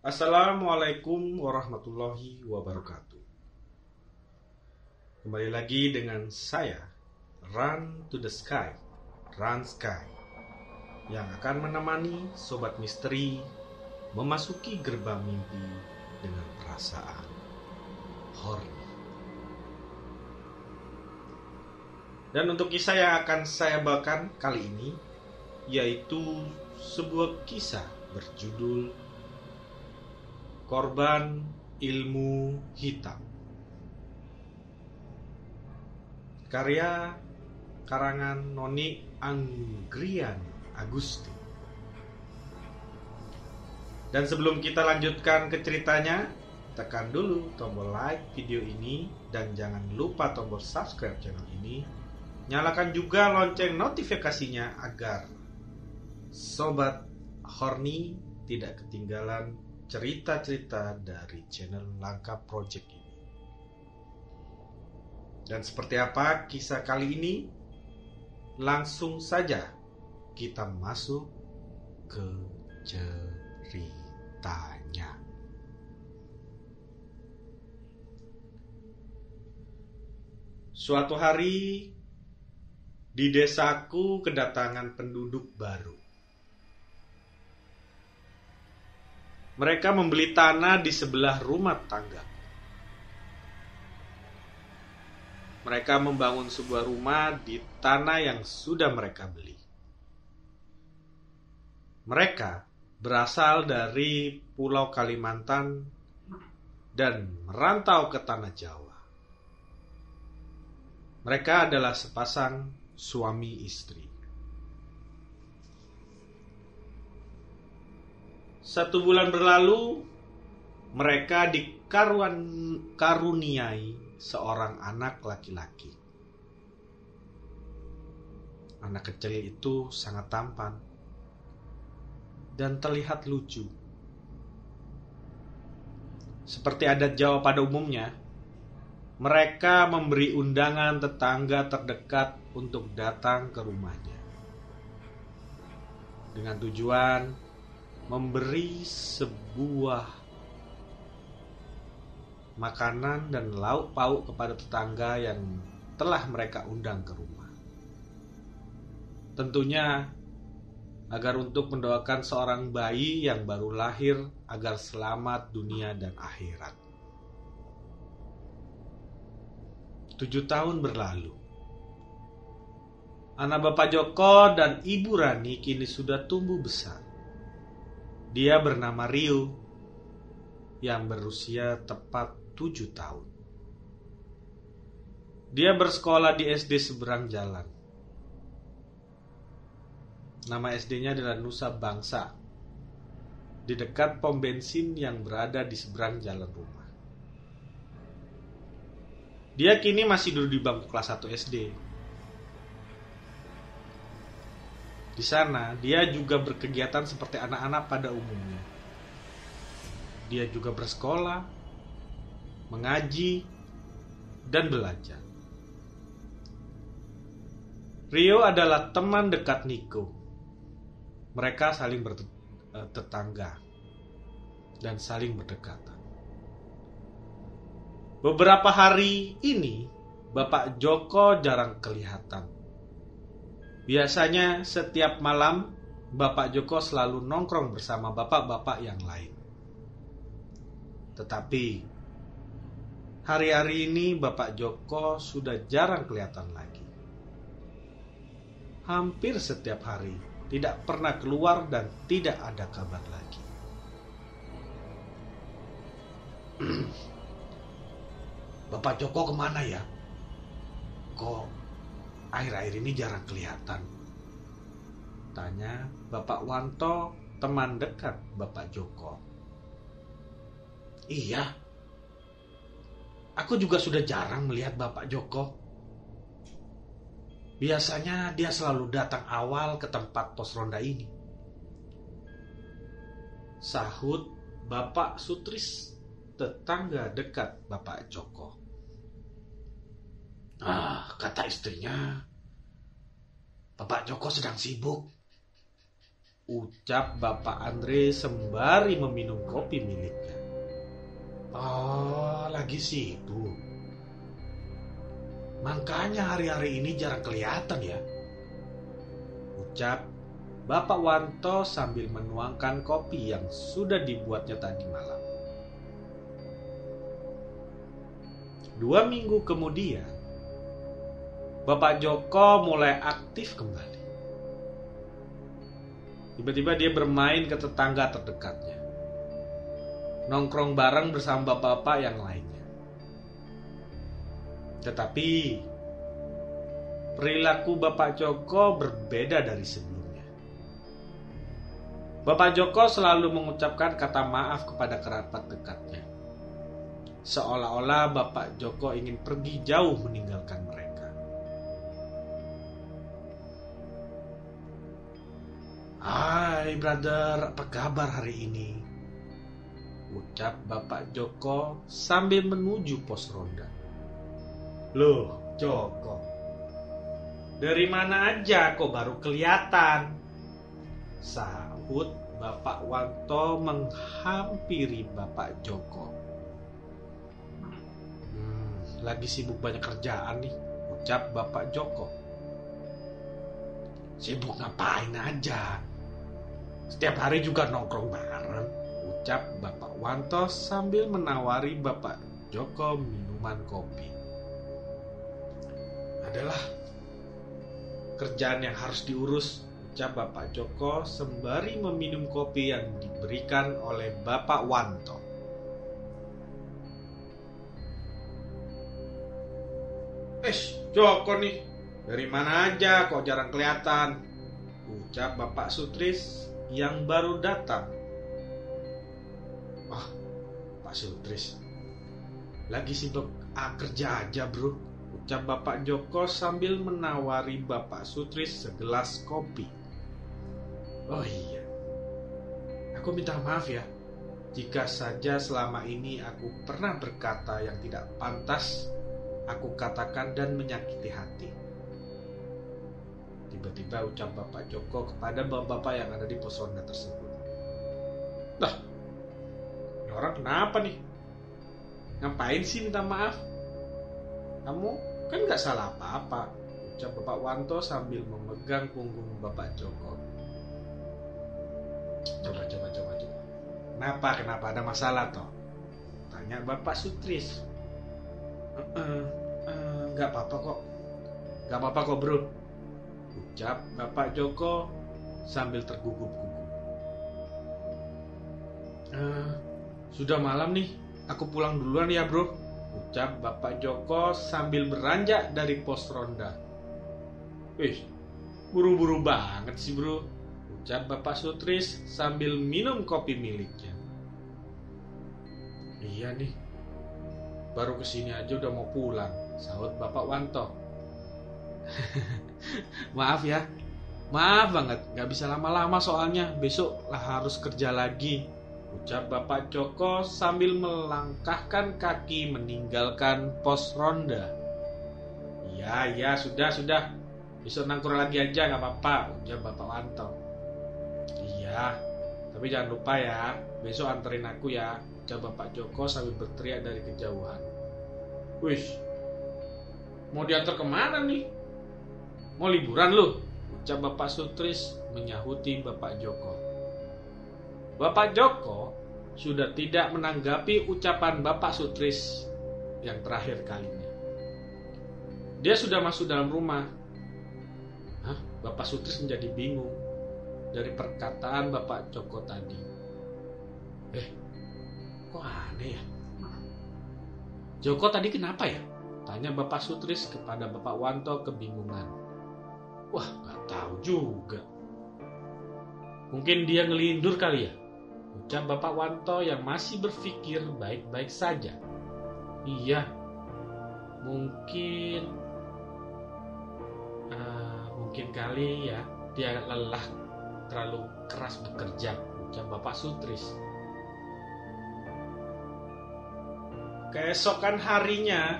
Assalamualaikum warahmatullahi wabarakatuh. Kembali lagi dengan saya, Run to the Sky, Run Sky, yang akan menemani Sobat Misteri memasuki gerbang mimpi dengan perasaan horny. Dan untuk kisah yang akan saya bawakan kali ini, yaitu sebuah kisah berjudul Korban Ilmu Hitam. Karya karangan Noni Anggrian Agusti. Dan sebelum kita lanjutkan ke ceritanya, tekan dulu tombol like video ini dan jangan lupa tombol subscribe channel ini. Nyalakan juga lonceng notifikasinya agar Sobat Horny tidak ketinggalan cerita-cerita dari channel Langka Project ini. Dan seperti apa kisah kali ini? Langsung saja kita masuk ke ceritanya. Suatu hari di desaku kedatangan penduduk baru. Mereka membeli tanah di sebelah rumah tangga. Mereka membangun sebuah rumah di tanah yang sudah mereka beli. Mereka berasal dari Pulau Kalimantan dan merantau ke Tanah Jawa. Mereka adalah sepasang suami istri. 1 bulan berlalu, mereka dikaruniai seorang anak laki-laki. Anak kecil itu sangat tampan dan terlihat lucu. Seperti adat Jawa pada umumnya, mereka memberi undangan tetangga terdekat untuk datang ke rumahnya dengan tujuan memberi sebuah makanan dan lauk pauk kepada tetangga yang telah mereka undang ke rumah. Tentunya agar untuk mendoakan seorang bayi yang baru lahir agar selamat dunia dan akhirat. 7 tahun berlalu. Anak Bapak Joko dan Ibu Rani kini sudah tumbuh besar. Dia bernama Rio yang berusia tepat 7 tahun. Dia bersekolah di SD seberang jalan. Nama SD-nya adalah Nusa Bangsa, di dekat pom bensin yang berada di seberang jalan rumah. Dia kini masih duduk di bangku kelas 1 SD. Di sana, dia juga berkegiatan seperti anak-anak pada umumnya. Dia juga bersekolah, mengaji, dan belajar. Rio adalah teman dekat Niko. Mereka saling bertetangga dan saling berdekatan. Beberapa hari ini, Bapak Joko jarang kelihatan. Biasanya setiap malam, Bapak Joko selalu nongkrong bersama bapak-bapak yang lain. Tetapi hari-hari ini Bapak Joko sudah jarang kelihatan lagi. Hampir setiap hari tidak pernah keluar dan tidak ada kabar lagi. Bapak Joko kemana ya? Kok akhir-akhir ini jarang kelihatan? Tanya Bapak Wanto, teman dekat Bapak Joko. Iya, aku juga sudah jarang melihat Bapak Joko. Biasanya dia selalu datang awal ke tempat pos ronda ini. Sahut Bapak Sutris, tetangga dekat Bapak Joko. Kata istrinya, Bapak Joko sedang sibuk. ucap Bapak Andre sembari meminum kopi miliknya. Oh, lagi sibuk. Makanya hari-hari ini jarang kelihatan ya, ucap Bapak Wanto sambil menuangkan kopi yang sudah dibuatnya tadi malam. 2 minggu kemudian, Bapak Joko mulai aktif kembali. Tiba-tiba dia bermain ke tetangga terdekatnya, nongkrong bareng bersama bapak yang lainnya. Tetapi perilaku Bapak Joko berbeda dari sebelumnya. Bapak Joko selalu mengucapkan kata maaf kepada kerabat dekatnya, seolah-olah Bapak Joko ingin pergi jauh meninggalkan mereka. Hai brother, apa kabar hari ini? Ucap Bapak Joko sambil menuju pos ronda. Loh Joko, dari mana aja kok baru kelihatan? Sahut Bapak Wanto menghampiri Bapak Joko. Lagi sibuk banyak kerjaan nih, ucap Bapak Joko. Sibuk ngapain aja? Setiap hari juga nongkrong bareng, ucap Bapak Wanto sambil menawari Bapak Joko minuman kopi. Adalah kerjaan yang harus diurus, ucap Bapak Joko sembari meminum kopi yang diberikan oleh Bapak Wanto. Joko nih, dari mana aja kok jarang kelihatan? Ucap Bapak Sutris yang baru datang. Pak Sutris, lagi sibuk kerja aja bro, ucap Bapak Joko sambil menawari Bapak Sutris segelas kopi. Oh iya, aku minta maaf ya, jika saja selama ini aku pernah berkata yang tidak pantas aku katakan dan menyakiti hati. Tiba-tiba ucap Bapak Joko kepada bapak-bapak yang ada di pos ronda tersebut. Lah, ini orang kenapa nih? Ngapain sih minta maaf? Kamu kan gak salah apa-apa, ucap Bapak Wanto sambil memegang punggung Bapak Joko. Coba. Kenapa ada masalah toh? Tanya Bapak Sutris. Gak apa-apa kok bro, ucap Bapak Joko sambil tergugup-gugup. Sudah malam nih, aku pulang duluan ya bro, ucap Bapak Joko sambil beranjak dari pos ronda. Buru-buru banget sih bro, ucap Bapak Sutris sambil minum kopi miliknya. Iya nih, baru kesini aja udah mau pulang, sahut Bapak Wanto. Maaf banget, gak bisa lama-lama soalnya besok lah harus kerja lagi, ucap Bapak Joko sambil melangkahkan kaki meninggalkan pos ronda. Iya, sudah, besok nangkur lagi aja gak apa-apa, ucap Bapak Wanto. Iya, tapi jangan lupa ya, besok anterin aku ya, ucap Bapak Joko sambil berteriak dari kejauhan. Mau diantar kemana nih? Mau liburan lu? Ucap Bapak Sutris menyahuti Bapak Joko. Bapak Joko sudah tidak menanggapi ucapan Bapak Sutris yang terakhir kalinya. Dia sudah masuk dalam rumah. Bapak Sutris menjadi bingung dari perkataan Bapak Joko tadi. Kok aneh ya? Joko tadi kenapa ya? Tanya Bapak Sutris kepada Bapak Wanto kebingungan. Wah, gak tahu juga. Mungkin dia ngelindur kali ya, ucap Bapak Wanto yang masih berpikir baik-baik saja. Iya, mungkin kali ya dia lelah terlalu keras bekerja, ucap Bapak Sutris. Keesokan harinya,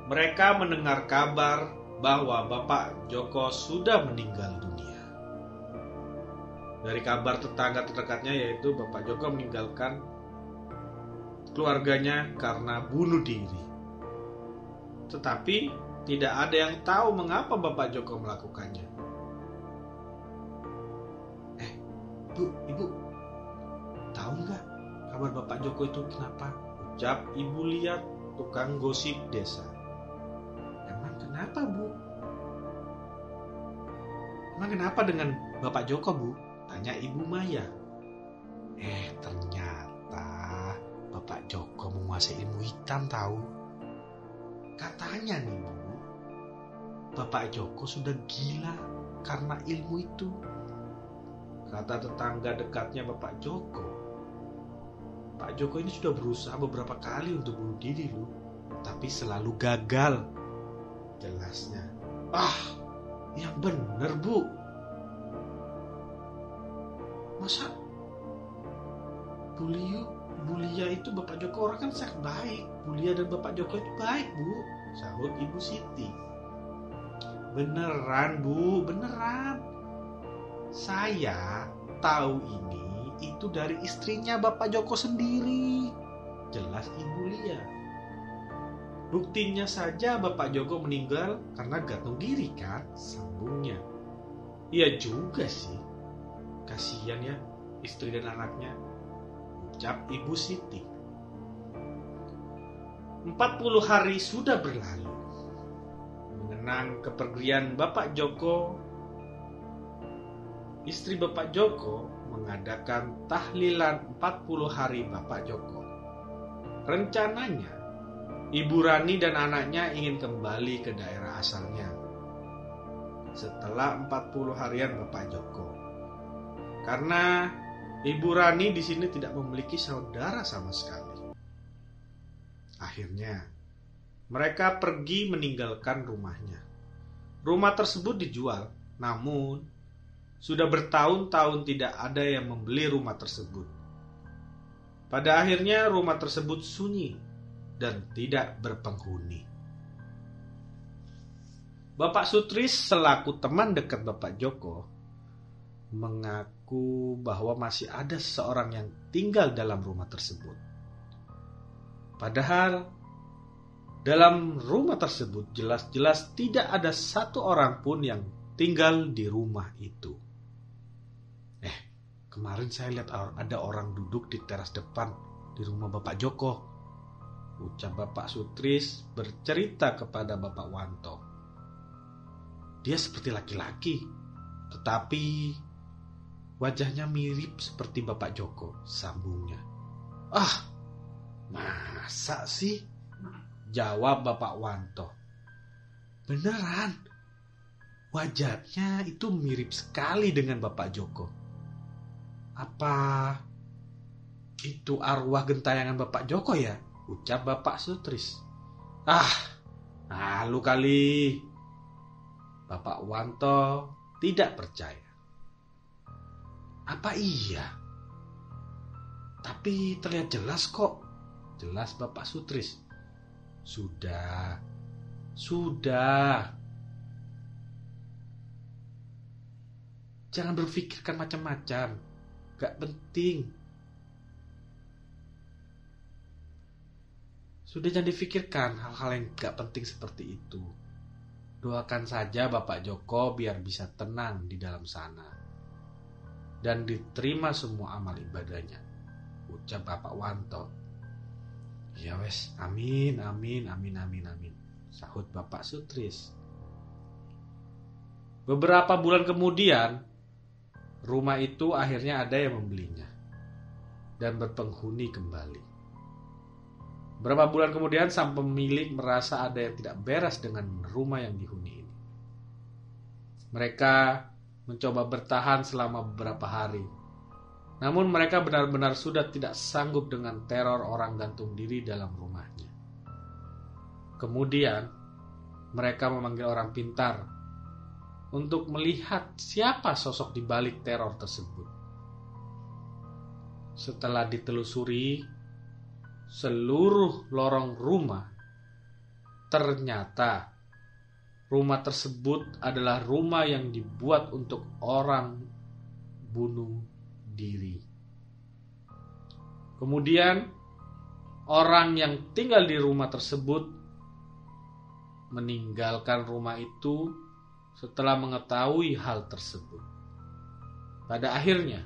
mereka mendengar kabar bahwa Bapak Joko sudah meninggal dunia. Dari kabar tetangga terdekatnya yaitu Bapak Joko meninggalkan keluarganya karena bunuh diri. Tetapi tidak ada yang tahu mengapa Bapak Joko melakukannya. Bu, Ibu, tahu nggak kabar Bapak Joko itu kenapa? Ucap Ibu Liat, tukang gosip desa. Emang kenapa, Bu? Emang kenapa dengan Bapak Joko, Bu? Tanya Ibu Maya. Ternyata Bapak Joko menguasai ilmu hitam tahu. Katanya nih, Bu, Bapak Joko sudah gila karena ilmu itu. Kata tetangga dekatnya Bapak Joko. Pak Joko ini sudah berusaha beberapa kali untuk bunuh diri loh, tapi selalu gagal. Jelasnya. Yang bener, Bu. Masa Bulia itu Bapak Joko orang kan sangat baik. Bulia dan Bapak Joko itu baik, Bu, sahut Ibu Siti. Beneran, Bu, beneran. Saya tahu ini itu dari istrinya Bapak Joko sendiri. Jelas Ibu Lia. Buktinya saja Bapak Joko meninggal karena gantung diri kan, sambungnya. Iya juga sih. Kasihan ya istri dan anaknya, ucap Ibu Siti. 40 hari sudah berlalu. Mengenang kepergian Bapak Joko, istri Bapak Joko mengadakan tahlilan 40 hari Bapak Joko. Rencananya, Ibu Rani dan anaknya ingin kembali ke daerah asalnya setelah 40 harian Bapak Joko. Karena Ibu Rani di sini tidak memiliki saudara sama sekali. Akhirnya, mereka pergi meninggalkan rumahnya. Rumah tersebut dijual, namun sudah bertahun-tahun tidak ada yang membeli rumah tersebut. Pada akhirnya rumah tersebut sunyi dan tidak berpenghuni. Bapak Sutris selaku teman dekat Bapak Joko mengaku bahwa masih ada seseorang yang tinggal dalam rumah tersebut. Padahal dalam rumah tersebut jelas-jelas tidak ada satu orang pun yang tinggal di rumah itu. Kemarin saya lihat ada orang duduk di teras depan di rumah Bapak Joko, ucap Bapak Sutris bercerita kepada Bapak Wanto. Dia seperti laki-laki, tetapi wajahnya mirip seperti Bapak Joko, sambungnya. Masa sih? Jawab Bapak Wanto. Beneran, wajahnya itu mirip sekali dengan Bapak Joko. Apa itu arwah gentayangan Bapak Joko ya? Ucap Bapak Sutris. Lu kali. Bapak Wanto tidak percaya. Apa iya? Tapi terlihat jelas kok. Jelas Bapak Sutris. Sudah. Jangan berpikirkan macam-macam. Gak penting. Sudah jangan dipikirkan hal-hal yang gak penting seperti itu. Doakan saja Bapak Joko biar bisa tenang di dalam sana dan diterima semua amal ibadahnya, ucap Bapak Wanto. Ya wes, amin, sahut Bapak Sutris. Beberapa bulan kemudian, rumah itu akhirnya ada yang membelinya dan berpenghuni kembali. Beberapa bulan kemudian sang pemilik merasa ada yang tidak beres dengan rumah yang dihuni ini. Mereka mencoba bertahan selama beberapa hari. Namun mereka benar-benar sudah tidak sanggup dengan teror orang gantung diri dalam rumahnya. Kemudian mereka memanggil orang pintar untuk melihat siapa sosok di balik teror tersebut. Setelah ditelusuri seluruh lorong rumah, ternyata rumah tersebut adalah rumah yang dibuat untuk orang bunuh diri. Kemudian orang yang tinggal di rumah tersebut meninggalkan rumah itu setelah mengetahui hal tersebut. Pada akhirnya,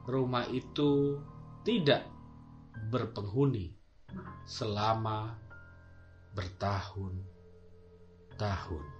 rumah itu tidak berpenghuni selama bertahun-tahun.